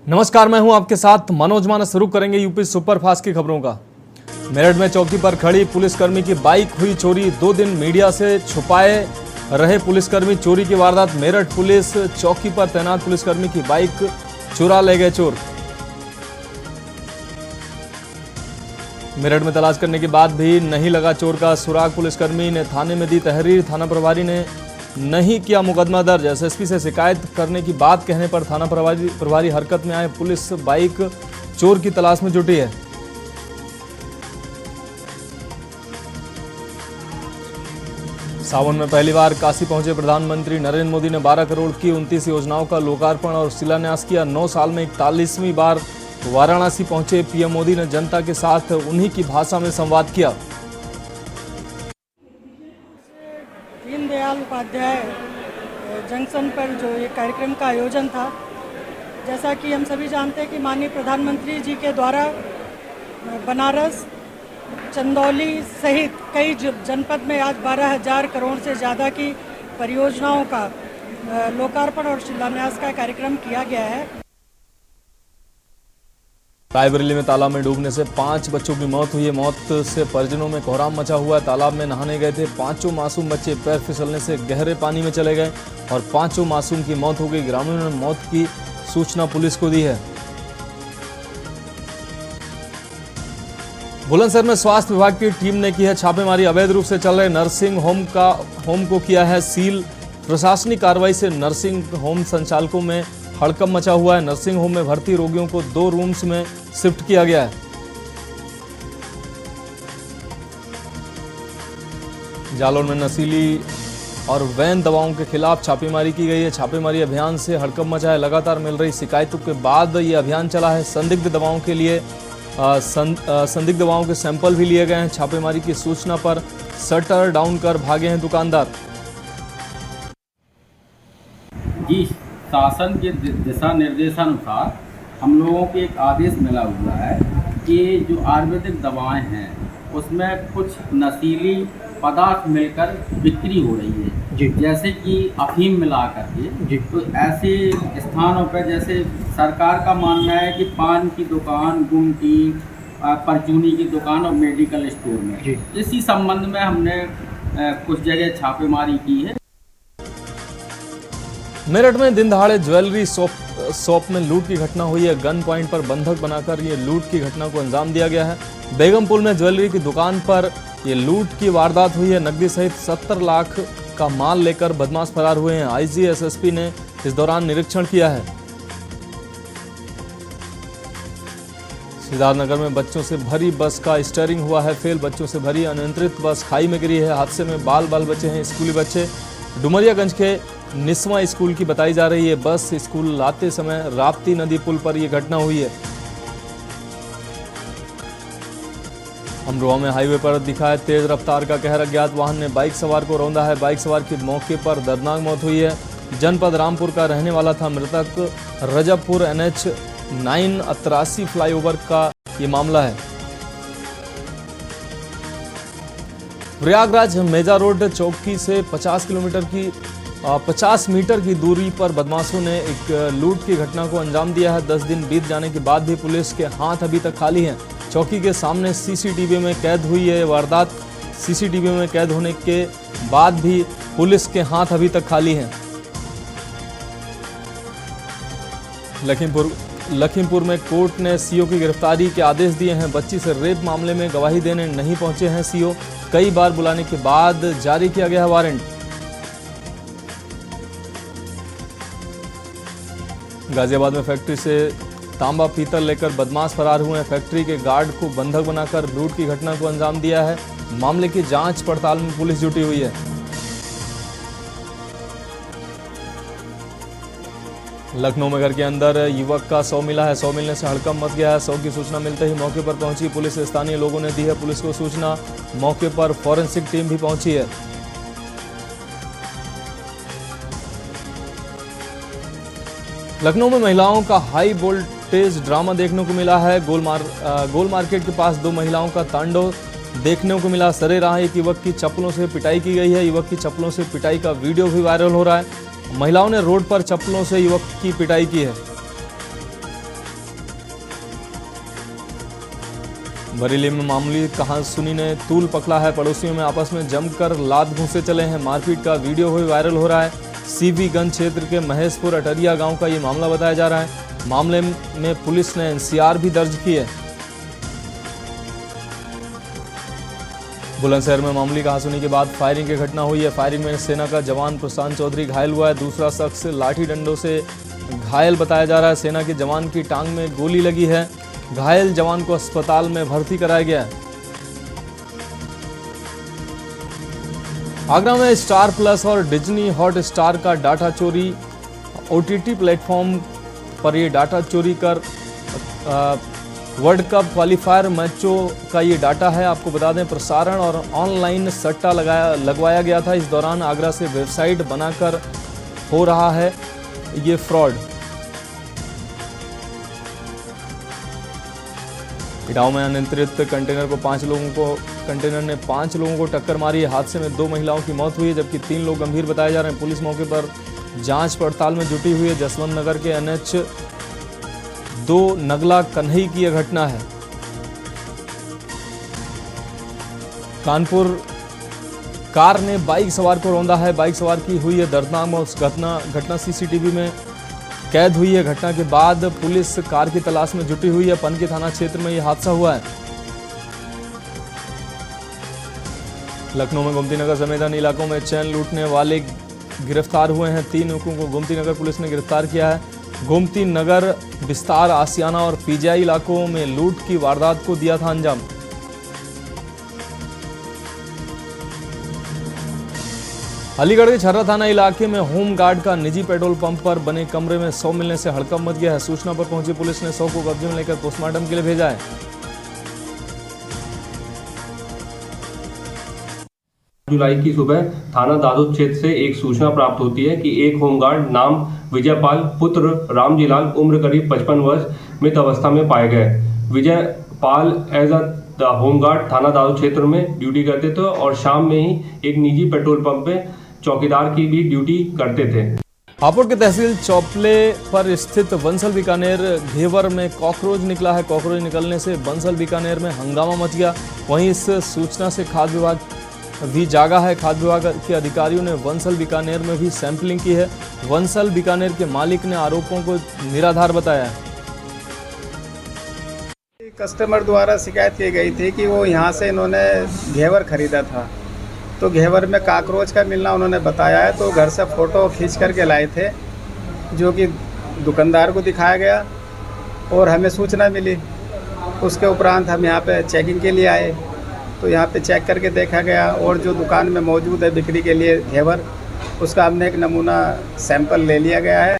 नमस्कार, मैं हूं आपके साथ मनोज मानस। शुरू करेंगे यूपी सुपरफास्ट की खबरों का। मेरठ में चौकी पर खड़ी पुलिसकर्मी की बाइक हुई चोरी। 2 दिन मीडिया से छुपाए रहे पुलिसकर्मी। चोरी की वारदात मेरठ पुलिस चौकी पर तैनात पुलिसकर्मी की बाइक चुरा ले गए चोर। मेरठ में तलाश करने के बाद भी नहीं लगा चोर का सुराग। पुलिसकर्मी ने थाने में दी तहरीर। थाना प्रभारी ने नहीं किया मुकदमा दर्ज। एसएसपी से शिकायत करने की बात कहने पर थाना प्रभारी हरकत में आए। पुलिस बाइक चोर की तलाश में जुटी है। सावन में पहली बार काशी पहुंचे प्रधानमंत्री नरेंद्र मोदी ने 12 करोड़ की 29 योजनाओं का लोकार्पण और शिलान्यास किया। 9 साल में 41वीं बार वाराणसी पहुंचे पीएम मोदी ने जनता के साथ उन्हीं की भाषा में संवाद किया। दीनदयाल उपाध्याय जंक्शन पर जो ये कार्यक्रम का आयोजन था, जैसा कि हम सभी जानते हैं कि माननीय प्रधानमंत्री जी के द्वारा बनारस, चंदौली सहित कई जनपद में आज 12,000 करोड़ से ज़्यादा की परियोजनाओं का लोकार्पण और शिलान्यास का कार्यक्रम किया गया है। रायबरेली में तालाब में डूबने से 5 बच्चों की मौत हुई है। मौत से परिजनों में कोहराम मचा हुआ है। तालाब में नहाने गए थे 5 मासूम बच्चे। पैर फिसलने से गहरे पानी में चले गए और 5 मासूम की मौत हो गई। ग्रामीणों ने मौत की सूचना पुलिस को दी है। बुलंदशहर में स्वास्थ्य विभाग की टीम ने की है छापेमारी। अवैध रूप से चल रहे नर्सिंग होम को किया है सील। प्रशासनिक कार्रवाई से नर्सिंग होम संचालकों में हड़कंप मचा हुआ है। नर्सिंग होम में भर्ती रोगियों को 2 रूम्स में शिफ्ट किया गया है। जालौर में नशीली और वैन दवाओं के खिलाफ छापेमारी की गई है। छापेमारी अभियान से हड़कंप मचा है। लगातार मिल रही शिकायतों के बाद ये अभियान चला है। संदिग्ध दवाओं के लिए संदिग्ध दवाओं के सैंपल भी लिए गए हैं। छापेमारी की सूचना पर शटर डाउन कर भागे हैं दुकानदार। जी, शासन के दिशा निर्देशानुसार हम लोगों को एक आदेश मिला हुआ है कि जो आयुर्वेदिक दवाएं हैं उसमें कुछ नशीली पदार्थ मिलकर बिक्री हो रही है जी। जैसे कि अफीम मिला करके जी। तो ऐसे स्थानों पर जैसे सरकार का मानना है कि पान की दुकान, गुमटी, परचूनी की दुकान और मेडिकल स्टोर में जी। इसी संबंध में हमने कुछ जगह छापेमारी की है। मेरठ में दिन दहाड़े ज्वेलरी शॉप में लूट की घटना हुई है। गन पॉइंट पर बंधक बनाकर ये लूट की घटना को अंजाम दिया गया है। बेगमपुर में ज्वेलरी की दुकान पर ये लूट की वारदात हुई है। नकदी सहित 70 लाख का माल लेकर बदमाश फरार हुए हैं। आईजी एसएसपी ने इस दौरान निरीक्षण किया है। सिद्धार्थनगर में बच्चों से भरी बस का स्टीयरिंग हुआ है फेल। बच्चों से भरी अनियंत्रित बस खाई में गिरी है। हादसे में बाल बचे हैं स्कूली बच्चे। डुमरियागंज के निस्वा स्कूल की बताई जा रही है। बस स्कूल लाते समय राप्ती नदी पुल पर यह घटना हुई है। अमरोहा में हाईवे पर दिखा है तेज रफ्तार का कहर। अज्ञात वाहन ने बाइक सवार को रौंदा है। बाइक सवार की मौके पर दर्दनाक मौत हुई है। जनपद रामपुर का रहने वाला था मृतक। रजबपुर NH 983 फ्लाईओवर का ये मामला है। प्रयागराज मेजा रोड चौकी से 50 मीटर की दूरी पर बदमाशों ने एक लूट की घटना को अंजाम दिया है। 10 दिन बीत जाने के बाद भी पुलिस के हाथ अभी तक खाली हैं। चौकी के सामने सीसीटीवी में कैद हुई है वारदात। सीसीटीवी में कैद होने के बाद भी पुलिस के हाथ अभी तक खाली हैं। लखीमपुर में कोर्ट ने सीओ की गिरफ्तारी के आदेश दिए हैं। बच्ची से रेप मामले में गवाही देने नहीं पहुंचे हैं सीओ। कई बार बुलाने के बाद जारी किया गया है वारंट। गाजियाबाद में फैक्ट्री से तांबा पीतल लेकर बदमाश फरार हुए हैं। फैक्ट्री के गार्ड को बंधक बनाकर लूट की घटना को अंजाम दिया है। मामले की जांच पड़ताल में पुलिस जुटी हुई है। लखनऊ में घर के अंदर युवक का शव मिला है। शव मिलने से हड़कंप मच गया है। शव की सूचना मिलते ही मौके पर पहुंची पुलिस। स्थानीय लोगों ने दी है पुलिस को सूचना। मौके पर फॉरेंसिक टीम भी पहुंची है। लखनऊ में महिलाओं का हाई वोल्टेज ड्रामा देखने को मिला है। गोल मार्केट के पास 2 महिलाओं का तांडव देखने को मिला। सरेराह एक युवक की चप्पलों से पिटाई की गई है। युवक की चप्पलों से पिटाई का वीडियो भी वायरल हो रहा है। महिलाओं ने रोड पर चप्पलों से युवक की पिटाई की है। बरेली में मामूली कहासुनी ने तूल पकड़ा है। पड़ोसियों में आपस में जमकर लात घूंसे चले हैं। मारपीट का वीडियो हुए वायरल हो रहा है। सीबीगंज क्षेत्र के महेशपुर अटरिया गांव का ये मामला बताया जा रहा है। मामले में पुलिस ने एनसीआर भी दर्ज की है। बुलंदशहर में मामूली कहासुनी के बाद फायरिंग की घटना हुई है। फायरिंग में सेना का जवान प्रशांत चौधरी घायल हुआ है। दूसरा शख्स लाठी डंडों से घायल बताया जा रहा है। सेना के जवान की टांग में गोली लगी है। घायल जवान को अस्पताल में भर्ती कराया गया है। आगरा में स्टार प्लस और डिज्नी हॉट स्टार का डाटा चोरी। ओटीटी प्लेटफॉर्म पर ये डाटा चोरी कर वर्ल्ड कप क्वालिफायर मैचों का ये डाटा है। आपको बता दें, प्रसारण और ऑनलाइन सट्टा लगवाया गया था। इस दौरान आगरा से वेबसाइट बनाकर हो रहा है ये फ्रॉड। इटावा में अनियंत्रित कंटेनर ने 5 लोगों को टक्कर मारी है। हादसे में 2 महिलाओं की मौत हुई है, जबकि 3 लोग गंभीर बताए जा रहे हैं। पुलिस मौके पर जांच पड़ताल में जुटी हुई है। जसवंत नगर के NH 2 नगला कन्हई की यह घटना है। कानपुर कार ने बाइक सवार को रौंदा है। बाइक सवार की हुई है दर्दनाक घटना सीसीटीवी में कैद हुई है। घटना के बाद पुलिस कार की तलाश में जुटी हुई है। पनकी थाना क्षेत्र में यह हादसा हुआ है। लखनऊ में गोमती नगर समेत अन्य इलाकों में चैन लूटने वाले गिरफ्तार हुए हैं। 3 युवकों को गोमती नगर पुलिस ने गिरफ्तार किया है। गोमती नगर, विस्तार, आसियाना और पीजीआई इलाकों में लूट की वारदात को दिया था अंजाम। अलीगढ़ के छर्रा थाना इलाके में होम गार्ड का निजी पेट्रोल पंप पर बने कमरे में 100 मिलने से हड़कंप मच गया है। सूचना पर पहुंची पुलिस ने 100 को कब्जे में लेकर पोस्टमार्टम के लिए भेजा है। जुलाई की सुबह थाना दादोद क्षेत्र से एक सूचना प्राप्त होती है कि एक होमगार्ड नाम विजयपाल पुत्र रामजीलाल उम्र करीब 55 वर्ष मृत अवस्था में पाए गए। विजयपाल एज अ होमगार्ड थाना दादोद क्षेत्र में ड्यूटी करते थे और शाम में ही एक निजी पेट्रोल पंप पे चौकीदार की भी ड्यूटी करते थे। हापुड़ के तहसील चौपले पर स्थित बंसल बीकानेर घेवर में कॉकरोच निकला है। कॉकरोच निकलने से बंसल बीकानेर में हंगामा मच गया। वहीं इस सूचना से खाद्य विभाग भी जागा है। खाद्य विभाग के अधिकारियों ने बंसल बीकानेर में भी सैंपलिंग की है। बंसल बीकानेर के मालिक ने आरोपों को निराधार बताया है। कस्टमर द्वारा शिकायत की गई थी कि वो यहाँ से इन्होंने घेवर खरीदा था, तो घेवर में काकरोच का मिलना उन्होंने बताया है। तो घर से फ़ोटो खींच करके लाए थे, जो कि दुकानदार को दिखाया गया और हमें सूचना मिली। उसके उपरांत हम यहाँ पे चेकिंग के लिए आए, तो यहाँ पे चेक करके देखा गया और जो दुकान में मौजूद है बिक्री के लिए घेवर, उसका हमने एक नमूना सैंपल ले लिया गया है।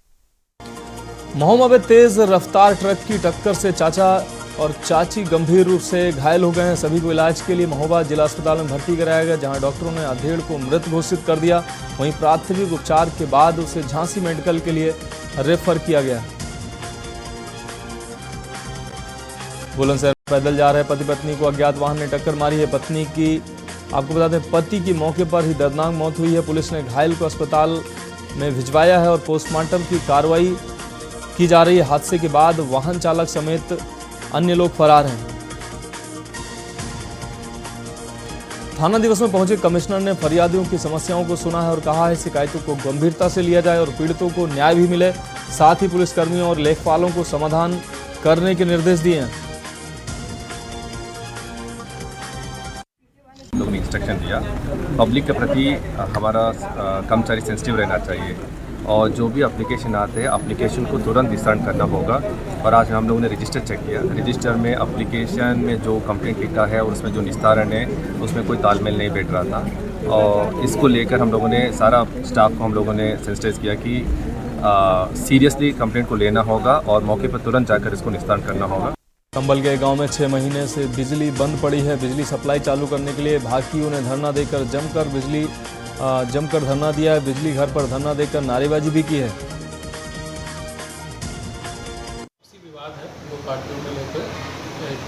महोबा में तेज रफ्तार ट्रक की टक्कर से चाचा और चाची गंभीर रूप से घायल हो गए हैं। सभी को इलाज के लिए महोबा जिला अस्पताल में भर्ती कराया गया, जहां डॉक्टरों ने अधेड़ को मृत घोषित कर दिया। वहीं प्राथमिक उपचार के बाद उसे झांसी मेडिकल के लिए रेफर किया गया। बुलंदशहर पैदल जा रहे पति पत्नी को अज्ञात वाहन ने टक्कर मारी है। पत्नी की आपको बता दें पति की मौके पर ही दर्दनाक मौत हुई है। पुलिस ने घायल को अस्पताल में भिजवाया है और पोस्टमार्टम की कार्रवाई की जा रही है। हादसे के बाद वाहन चालक समेत अन्य लोग फरार हैं। थाना दिवस में पहुंचे कमिश्नर ने फरियादियों की समस्याओं को सुना है और कहा है शिकायतों को गंभीरता से लिया जाए और पीड़ितों को न्याय भी मिले। साथ ही पुलिसकर्मियों और लेखपालों को समाधान करने के निर्देश दिए हैं। लोगों ने इंस्ट्रक्शन दिया, पब्लिक के प्रति हमारा कर्मचारी सेंसिटिव रहना चाहिए और जो भी एप्लीकेशन आते हैं एप्लीकेशन को तुरंत निस्तारण करना होगा। और आज हम लोगों ने रजिस्टर चेक किया, रजिस्टर में एप्लीकेशन में जो कंप्लेंट लिखा है और उसमें जो निस्तारण है उसमें कोई तालमेल नहीं बैठ रहा था। और इसको लेकर हम लोगों ने सारा स्टाफ को हम लोगों ने सेंसिटाइज किया कि सीरियसली कंप्लेंट को लेना होगा और मौके पर तुरंत जाकर इसको निस्तारण करना होगा। संभल के गांव में 6 महीने से बिजली बंद पड़ी है। बिजली सप्लाई चालू करने के लिए भाकियों ने धरना देकर जमकर धरना दिया है। बिजली घर पर धरना देकर नारेबाजी भी की है। विवाद है, दो पार्टियों में लेकर एक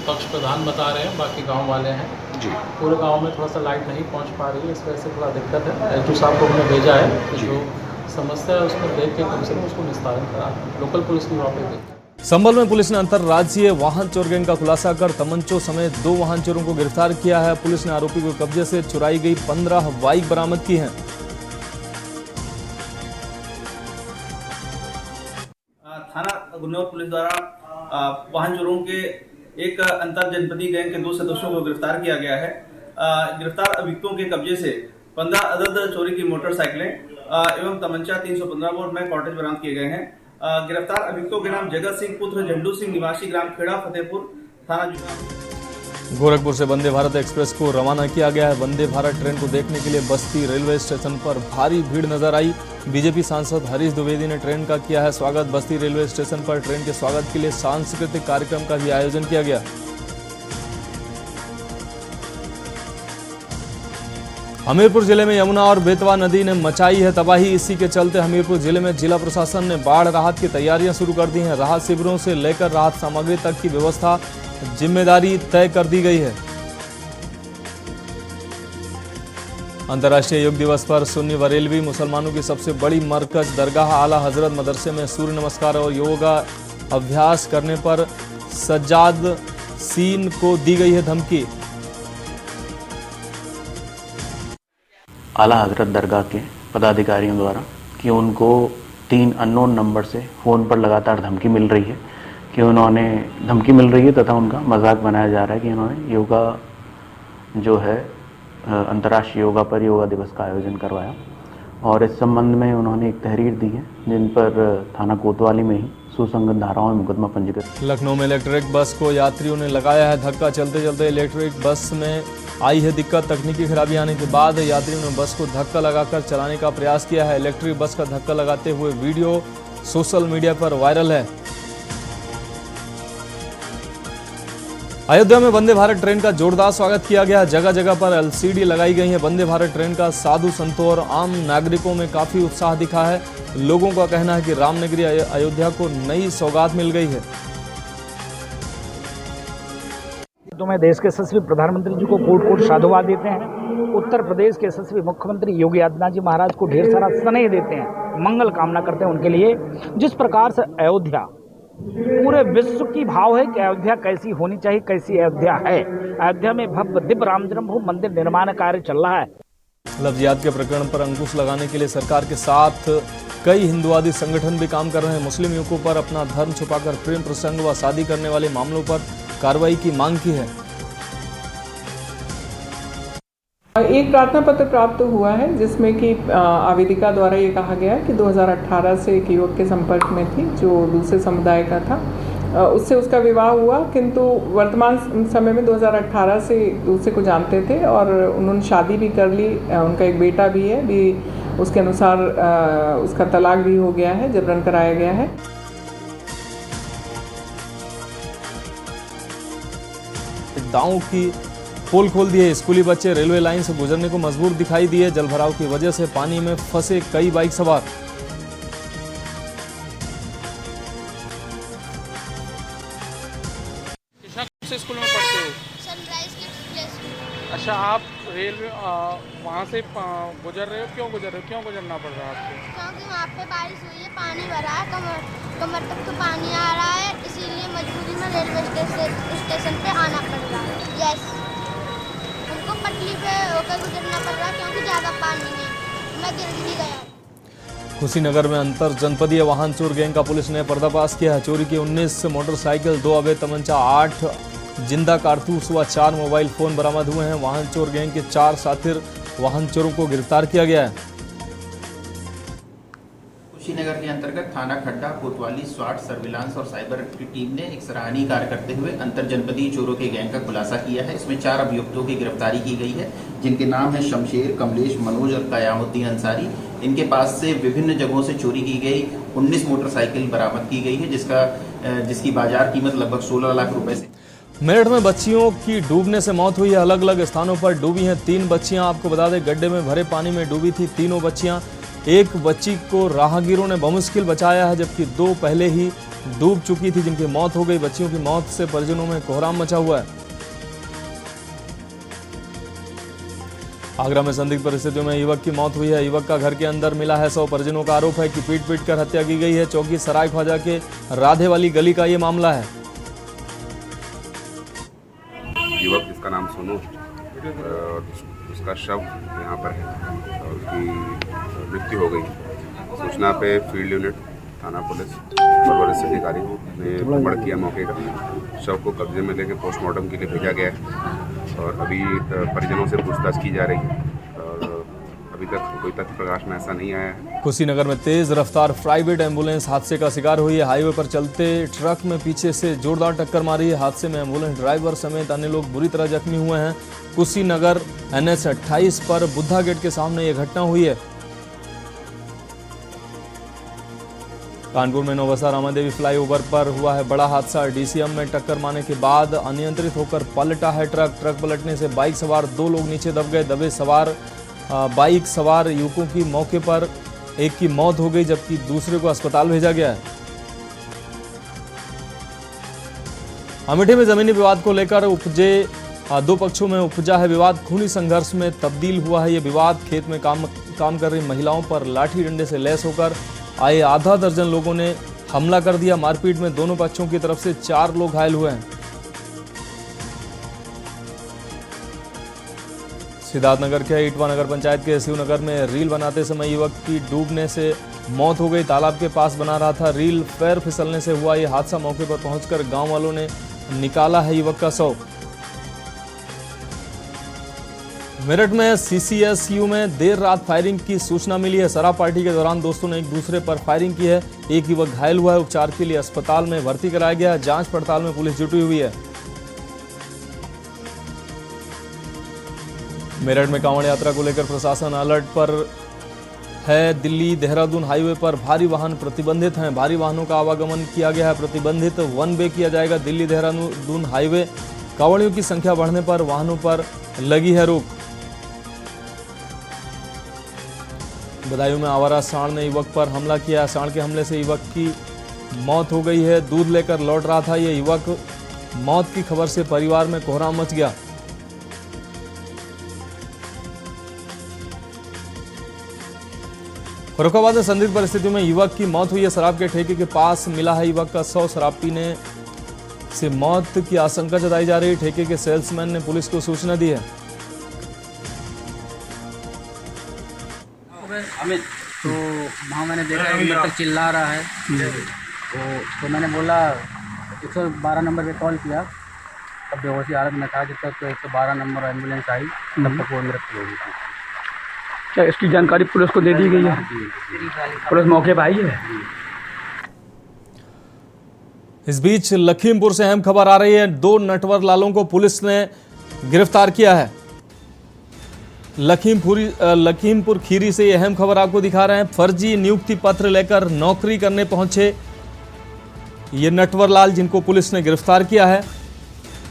पक्ष प्रधान बता रहे हैं, बाकी गांव वाले हैं जी। पूरे गांव में थोड़ा सा लाइट नहीं पहुंच पा रही है, इस वजह से थोड़ा दिक्कत है। एलटू साहब को हमने भेजा है, जो समस्या है उसको देख के कम से कम उसको निस्तारण करा। लोकल पुलिस भी वहाँ पे गई। संभल में पुलिस ने अंतर्राज्यीय वाहन चोर गैंग का खुलासा कर तमंचों समेत 2 वाहन चोरों को गिरफ्तार किया है। पुलिस ने आरोपी को कब्जे से चुराई गई 15 बाइक बरामद की हैं। थाना गुन्नौर पुलिस द्वारा वाहन चोरों के एक अंतर जनपदीय गैंग के 2 सदस्यों को गिरफ्तार किया गया है। गिरफ्तार अभियुक्तों के कब्जे से 15 अदद चोरी की मोटरसाइकिलें एवं तमंचा 315 बोर में कॉटेज बरामद किए गए हैं। गिरफ्तार अभियुक्तों के नाम जगत सिंह पुत्र झंडू सिंह निवासी ग्राम खेड़ा फतेहपुर थाना जुगाम। गोरखपुर से वंदे भारत एक्सप्रेस को रवाना किया गया है। वंदे भारत ट्रेन को देखने के लिए बस्ती रेलवे स्टेशन पर भारी भीड़ नजर आई। बीजेपी सांसद हरीश द्विवेदी ने ट्रेन का किया है स्वागत। बस्ती रेलवे स्टेशन पर ट्रेन के स्वागत के लिए सांस्कृतिक कार्यक्रम का भी आयोजन किया गया। हमीरपुर जिले में यमुना और बेतवा नदी ने मचाई है तबाही। इसी के चलते हमीरपुर जिले में जिला प्रशासन ने बाढ़ राहत की तैयारियां शुरू कर दी हैं। राहत शिविरों से लेकर राहत सामग्री तक की व्यवस्था जिम्मेदारी तय कर दी गई है। अंतर्राष्ट्रीय योग दिवस पर सुन्नी बरेलवी मुसलमानों की सबसे बड़ी मरकज दरगाह आला हजरत मदरसे में सूर्य नमस्कार और योगा अभ्यास करने पर सज्जाद सीन को दी गई है धमकी। आला हजरत दरगाह के पदाधिकारियों द्वारा कि उनको 3 अननोन नंबर से फ़ोन पर लगातार धमकी मिल रही है तथा उनका मजाक बनाया जा रहा है कि उन्होंने योगा जो है अंतर्राष्ट्रीय योगा दिवस का आयोजन करवाया और इस संबंध में उन्होंने एक तहरीर दी है जिन पर थाना कोतवाली में ही सुसंगत धाराओं में मुकदमा पंजीकृत। लखनऊ में इलेक्ट्रिक बस को यात्रियों ने लगाया है धक्का। चलते चलते इलेक्ट्रिक बस में आई है दिक्कत। तकनीकी खराबी आने के बाद यात्रियों ने बस को धक्का लगाकर चलाने का प्रयास किया है। इलेक्ट्रिक बस का धक्का लगाते हुए वीडियो सोशल मीडिया पर वायरल है। अयोध्या में वंदे भारत ट्रेन का जोरदार स्वागत किया गया। जगह जगह पर एलसीडी लगाई गई है। वंदे भारत ट्रेन का साधु संतों और आम नागरिकों में काफी उत्साह दिखा है। लोगों का कहना है कि रामनगरी अयोध्या को नई सौगात मिल गई है। तो मैं देश के यशस्वी प्रधानमंत्री जी को कोट साधुवाद देते हैं। उत्तर प्रदेश के यशस्वी मुख्यमंत्री योगी आदित्यनाथ जी महाराज को ढेर सारा स्नेह देते हैं, मंगल कामना करते हैं उनके लिए। जिस प्रकार से अयोध्या पूरे विश्व की भाव है कि अयोध्या कैसी होनी चाहिए, कैसी अयोध्या है। अयोध्या में भव्य दिव्य राम जन्मभूमि मंदिर निर्माण कार्य चल रहा है। लफ्जियात के प्रकरण पर अंकुश लगाने के लिए सरकार के साथ कई हिंदुवादी संगठन भी काम कर रहे हैं। मुस्लिम युवकों पर अपना धर्म छुपाकर प्रेम प्रसंग व शादी करने वाले मामलों पर कार्रवाई की मांग की है। एक प्रार्थना पत्र प्राप्त हुआ है जिसमें कि आवेदिका द्वारा ये कहा गया कि 2018 से एक युवक के संपर्क में थी जो दूसरे समुदाय का था। उससे उसका विवाह हुआ, किंतु वर्तमान समय में 2018 से दूसरे को जानते थे और उन्होंने शादी भी कर ली। उनका एक बेटा भी है, भी उसके अनुसार उसका तलाक भी हो गया है, जबरन कराया गया है। दांव की पोल खोल दिए। स्कूली बच्चे रेलवे लाइन से गुजरने को मजबूर दिखाई दिए। जलभराव की वजह से पानी में फंसे कई बाइक सवार। स्कूल में पढ़ते हो? Sunrise kids play school. अच्छा, आप रेलवे वहाँ से गुजर रहे हो? क्यों गुजर रहे हो? क्यों गुजरना पड़ रहा है आपको? क्योंकि वहाँ पे बारिश हुई है, पानी भरा है, कमर तक तो पानी आ रहा है, इसीलिए मजबूरी में रेलवे स्टेशन पे आना पड़ रहा है। यस, उनको पटरी पे होकर गुजरना पड़ रहा है क्योंकि ज़्यादा पानी है। मैं दिल्ली गया। कुशीनगर में अंतर जनपदीय वाहन चोर गैंग का पुलिस ने पर्दाफाश किया है। चोरी की 19 मोटरसाइकिल, 2 अवैध तमंचा, 8 जिंदा कारतूस व 4 मोबाइल फोन बरामद हुए हैं। वाहन चोर गैंग के 4 साथी वाहन चोरों को गिरफ्तार किया गया है। कुशीनगर के अंतर्गत थाना खड्डा, कोतवाली, स्वाट, सर्विलांस और साइबर की टीम ने एक सराहनीय कार्य करते हुए अंतर जनपदीय चोरों के गैंग का खुलासा किया है। इसमें 4 अभियुक्तों की गिरफ्तारी की गई है, जिनके नाम है शमशेर, कमलेश, मनोज और कयामुद्दीन अंसारी। इनके पास से विभिन्न जगहों से चोरी की गई 19 मोटरसाइकिल बरामद की गई है, जिसकी बाजार कीमत लगभग 16 लाख रुपए से। मेरठ में बच्चियों की डूबने से मौत हुई है। अलग अलग स्थानों पर डूबी हैं 3 बच्चियां। आपको बता दें, गड्ढे में भरे पानी में डूबी थी तीनों बच्चियां। एक बच्ची को राहगीरों ने बमुश्किल बचाया है, जबकि 2 पहले ही डूब चुकी थी, जिनकी मौत हो गई। बच्चियों की मौत से परिजनों में कोहराम मचा हुआ है। आगरा में संदिग्ध परिस्थितियों में युवक की मौत हुई है। युवक का घर के अंदर मिला है शव। परिजनों का आरोप है कि पीट पीट कर हत्या की गई है। चौकी सराय ख्वाजा के राधे वाली गली का ये मामला है। युवक जिसका नाम सोनू और उसका शव यहाँ पर है और उसकी मृत्यु हो गई। सूचना पे फील्ड यूनिट, थाना पुलिस और वरिष्ठ अधिकारी ने बढ़ किया मौके का। शव को कब्जे में लेकर पोस्टमार्टम के लिए भेजा गया है और अभी परिजनों से पूछताछ की जा रही है और अभी तक कोई तथ्य प्रकाश में ऐसा नहीं आया है। कुशीनगर में तेज रफ्तार प्राइवेट एम्बुलेंस हादसे का शिकार हुई है। हाईवे पर चलते ट्रक में पीछे से जोरदार टक्कर मारी है। हादसे में एम्बुलेंस ड्राइवर समेत अन्य लोग बुरी तरह जख्मी हुए हैं। कुशीनगर NH 28 पर बुद्धा गेट के सामने यह घटना हुई है। कानपुर में नौबसा रामादेवी फ्लाईओवर पर हुआ है बड़ा हादसा। DCM में टक्कर मारने के बाद अनियंत्रित होकर पलटा है ट्रक। ट्रक पलटने से बाइक सवार 2 लोग नीचे दब गए। दबे बाइक सवार युवकों की मौके पर एक की मौत हो गई जबकि दूसरे को अस्पताल भेजा गया है। अमेठी में जमीनी विवाद को लेकर उपजे 2 पक्षों में उपजा है विवाद। खूनी संघर्ष में तब्दील हुआ है ये विवाद। खेत में काम कर रही महिलाओं पर लाठी डंडे से लैस होकर आए आधा दर्जन लोगों ने हमला कर दिया। मारपीट में दोनों पक्षों की तरफ से 4 लोग घायल हुए हैं। सिद्धार्थनगर के इटवा नगर पंचायत के शिवनगर में रील बनाते समय युवक की डूबने से मौत हो गई। तालाब के पास बना रहा था रील, पैर फिसलने से हुआ यह हादसा। मौके पर पहुंचकर गांव वालों ने निकाला है युवक का शव। मेरठ में CCSU में देर रात फायरिंग की सूचना मिली है। शराब पार्टी के दौरान दोस्तों ने एक दूसरे पर फायरिंग की है। एक युवक घायल हुआ है। उपचार के लिए अस्पताल में भर्ती कराया गया है। जांच पड़ताल में पुलिस जुटी हुई है। मेरठ में कांवड़ यात्रा को लेकर प्रशासन अलर्ट पर है। दिल्ली देहरादून हाईवे पर भारी वाहन प्रतिबंधित हैं। भारी वाहनों का आवागमन किया गया है। प्रतिबंधित 1 वे किया जाएगा। दिल्ली देहरादून हाईवे कांवड़ियों की संख्या बढ़ने पर वाहनों पर लगी है रोक। बदायूं में आवारा सांड ने युवक पर हमला किया। सांड के हमले से युवक की मौत हो गई है। दूध लेकर लौट रहा था यह युवक। मौत की खबर से परिवार में कोहराम मच गया। फर्रुखाबाद में संदिग्ध परिस्थितियों में युवक की मौत हुई है। शराब के ठेके के पास मिला है युवक का शव। शराब पीने से मौत की आशंका जताई जा रही है। ठेके के सेल्समैन ने पुलिस को सूचना दी है। अमित तो वहाँ मैंने देखा कि मेरे तक चिल्ला रहा है तो मैंने बोला 112 नंबर पे कॉल किया। तब बेहोशी हालत में था। जब तक 112 नंबर एम्बुलेंस आई तब तक वो मृत्यु हो गई थी। क्या इसकी जानकारी पुलिस को दे दी गई है? पुलिस मौके पर आई है। इस बीच लखीमपुर से अहम खबर आ रही है। 2 नटवर लालों को पुलिस ने गिरफ्तार किया है। लखीमपुर खीरी से अहम खबर आपको दिखा रहे हैं। फर्जी नियुक्ति पत्र लेकर नौकरी करने पहुंचे ये नटवर लाल जिनको पुलिस ने गिरफ्तार किया है।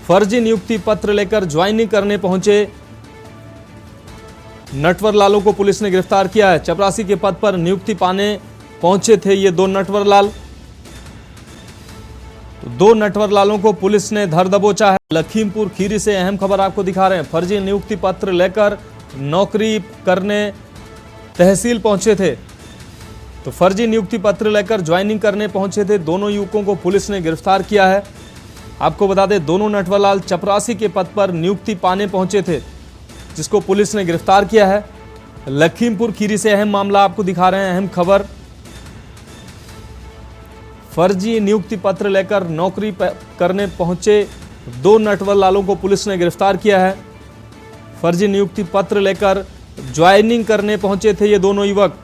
फर्जी नियुक्ति पत्र लेकर ज्वाइनिंग करने पहुंचे नटवर लालों को पुलिस ने गिरफ्तार किया है। चपरासी के पद पर नियुक्ति पाने पहुंचे थे ये 2 नटवर लाल। तो 2 नटवर लालों को पुलिस ने धर दबोचा है। लखीमपुर खीरी से अहम खबर आपको दिखा रहे हैं। फर्जी नियुक्ति पत्र लेकर नौकरी करने तहसील पहुंचे थे। तो फर्जी नियुक्ति पत्र लेकर ज्वाइनिंग करने पहुंचे थे। दोनों युवकों को पुलिस ने गिरफ्तार किया है। आपको बता दें दोनों नटवरलाल चपरासी के पद पर नियुक्ति पाने पहुंचे थे जिसको पुलिस ने गिरफ्तार किया है। लखीमपुर खीरी से अहम मामला आपको दिखा रहे हैं। अहम खबर, फर्जी नियुक्ति पत्र लेकर नौकरी करने पहुंचे 2 नटवरलालों को पुलिस ने गिरफ्तार किया है। फर्जी नियुक्ति पत्र लेकर ज्वाइनिंग करने पहुंचे थे ये दोनों युवक।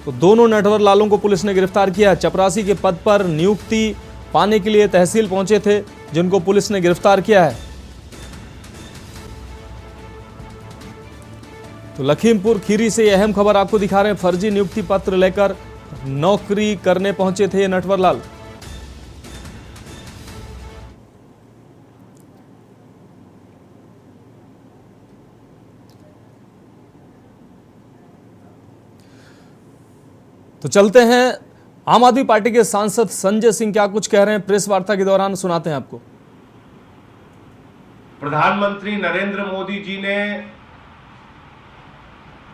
तो दोनों नटवर लालों को पुलिस ने गिरफ्तार किया। चपरासी के पद पर नियुक्ति पाने के लिए तहसील पहुंचे थे जिनको पुलिस ने गिरफ्तार किया है। तो लखीमपुर खीरी से यह अहम खबर आपको दिखा रहे हैं। फर्जी नियुक्ति पत्र लेकर नौकरी करने पहुंचे थे ये नटवर लाल। तो चलते हैं आम आदमी पार्टी के सांसद संजय सिंह क्या कुछ कह रहे हैं प्रेस वार्ता के दौरान, सुनाते हैं आपको। प्रधानमंत्री नरेंद्र मोदी जी ने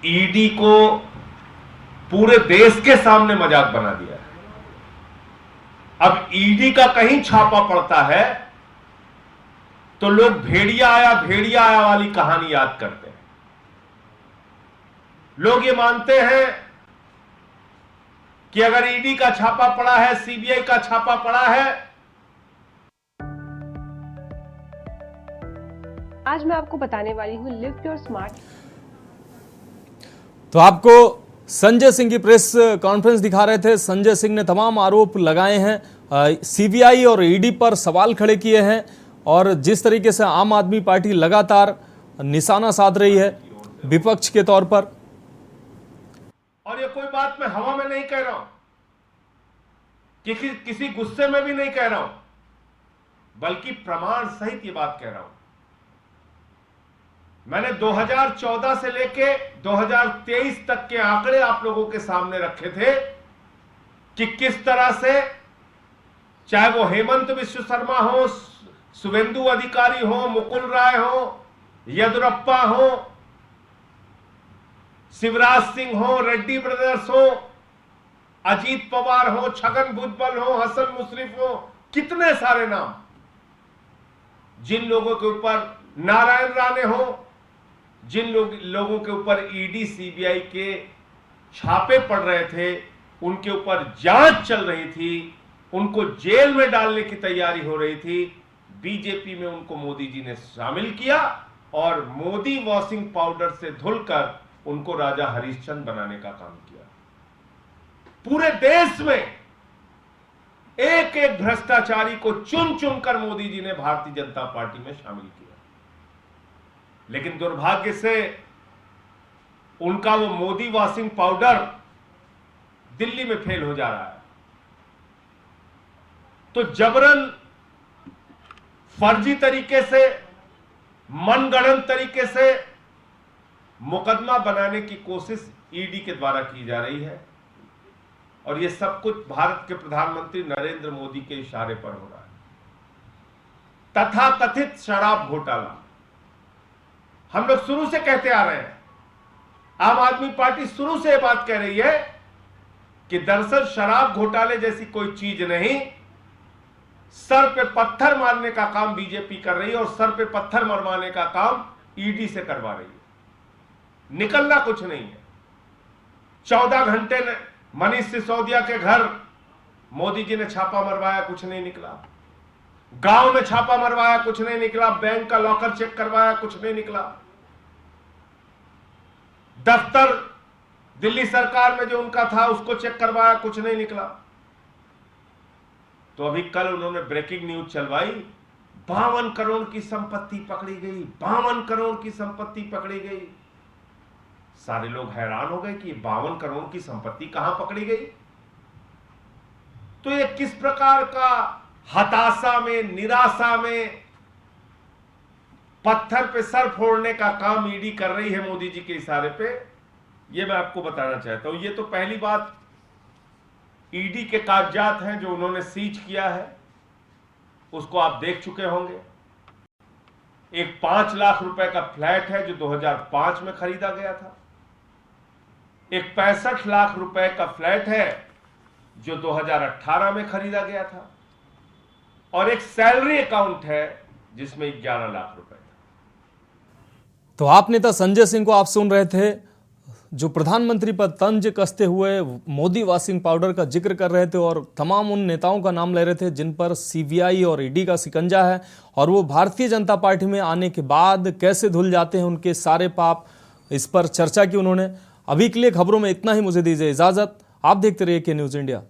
ईडी को पूरे देश के सामने मजाक बना दिया है। अब ईडी का कहीं छापा पड़ता है तो लोग भेड़िया आया वाली कहानी याद करते हैं। लोग ये मानते हैं कि अगर ईडी का छापा पड़ा है, सीबीआई का छापा पड़ा है। आज मैं आपको बताने वाली हूं लिफ्ट योर स्मार्ट। तो आपको संजय सिंह की प्रेस कॉन्फ्रेंस दिखा रहे थे। संजय सिंह ने तमाम आरोप लगाए हैं, सीबीआई और ईडी पर सवाल खड़े किए हैं और जिस तरीके से आम आदमी पार्टी लगातार निशाना साध रही है विपक्ष के तौर पर। और ये कोई बात मैं हवा में नहीं कह रहा हूं, किसी गुस्से में भी नहीं कह रहा हूं, बल्कि प्रमाण सहित ये बात कह रहा हूं। मैंने 2014 से लेके 2023 तक के आंकड़े आप लोगों के सामने रखे थे कि किस तरह से चाहे वो हेमंत विश्व शर्मा हो, शुभेंदु अधिकारी हो, मुकुल राय हो, येदुरप्पा हो, शिवराज सिंह हो, रेड्डी ब्रदर्स हो, अजीत पवार हो, छगन भुजबल हो, हसन मुशर्रफ हो, कितने सारे नाम, जिन लोगों के ऊपर नारायण राणे हो, जिन लोगों के ऊपर ईडी सीबीआई के छापे पड़ रहे थे, उनके ऊपर जांच चल रही थी, उनको जेल में डालने की तैयारी हो रही थी, बीजेपी में उनको मोदी जी ने शामिल किया और मोदी वॉशिंग पाउडर से धुलकर उनको राजा हरिश्चंद्र बनाने का काम किया। पूरे देश में एक एक भ्रष्टाचारी को चुन चुनकर मोदी जी ने भारतीय जनता पार्टी में शामिल किया। लेकिन दुर्भाग्य से उनका वो मोदी वॉशिंग पाउडर दिल्ली में फेल हो जा रहा है। तो जबरन फर्जी तरीके से, मनगढ़ंत तरीके से मुकदमा बनाने की कोशिश ईडी के द्वारा की जा रही है और यह सब कुछ भारत के प्रधानमंत्री नरेंद्र मोदी के इशारे पर हो रहा है। तथाकथित शराब घोटाला हम लोग शुरू से कहते आ रहे हैं, आम आदमी पार्टी शुरू से यह बात कह रही है कि दरअसल शराब घोटाले जैसी कोई चीज नहीं, सर पे पत्थर मारने का काम बीजेपी कर रही है और सर पे पत्थर मरवाने का काम ईडी से करवा रही है। निकलना कुछ नहीं है। 14 घंटे मनीष सिसोदिया के घर मोदी जी ने छापा मरवाया, कुछ नहीं निकला। गांव में छापा मरवाया, कुछ नहीं निकला। बैंक का लॉकर चेक करवाया, कुछ नहीं निकला। दफ्तर दिल्ली सरकार में जो उनका था उसको चेक करवाया, कुछ नहीं निकला। तो अभी कल उन्होंने ब्रेकिंग न्यूज चलवाई, 52 करोड़ की संपत्ति पकड़ी गई, 52 करोड़ की संपत्ति पकड़ी गई। सारे लोग हैरान हो गए कि 52 करोड़ की संपत्ति कहां पकड़ी गई। तो ये किस प्रकार का हताशा में, निराशा में पत्थर पे सर फोड़ने का काम ईडी कर रही है मोदी जी के इशारे पे, ये मैं आपको बताना चाहता हूं। ये तो पहली बात, ईडी के कागजात हैं जो उन्होंने सीज किया है, उसको आप देख चुके होंगे। एक 5 लाख रुपए का फ्लैट है जो 2005 में खरीदा गया था। एक 65 लाख रुपए का फ्लैट है जो 2018 में खरीदा गया था और एक सैलरी अकाउंट है जिसमें 11 लाख रुपए था। तो आप नेता संजय सिंह को आप सुन रहे थे, जो प्रधानमंत्री पर तंज कसते हुए मोदी वॉशिंग पाउडर का जिक्र कर रहे थे और तमाम उन नेताओं का नाम ले रहे थे जिन पर सीबीआई और ईडी का शिकंजा है और वो भारतीय जनता पार्टी में आने के बाद कैसे धुल जाते हैं उनके सारे पाप, इस पर चर्चा की उन्होंने। अभी के लिए खबरों में इतना ही, मुझे दीजिए इजाजत। आप देखते रहिए के न्यूज़ इंडिया।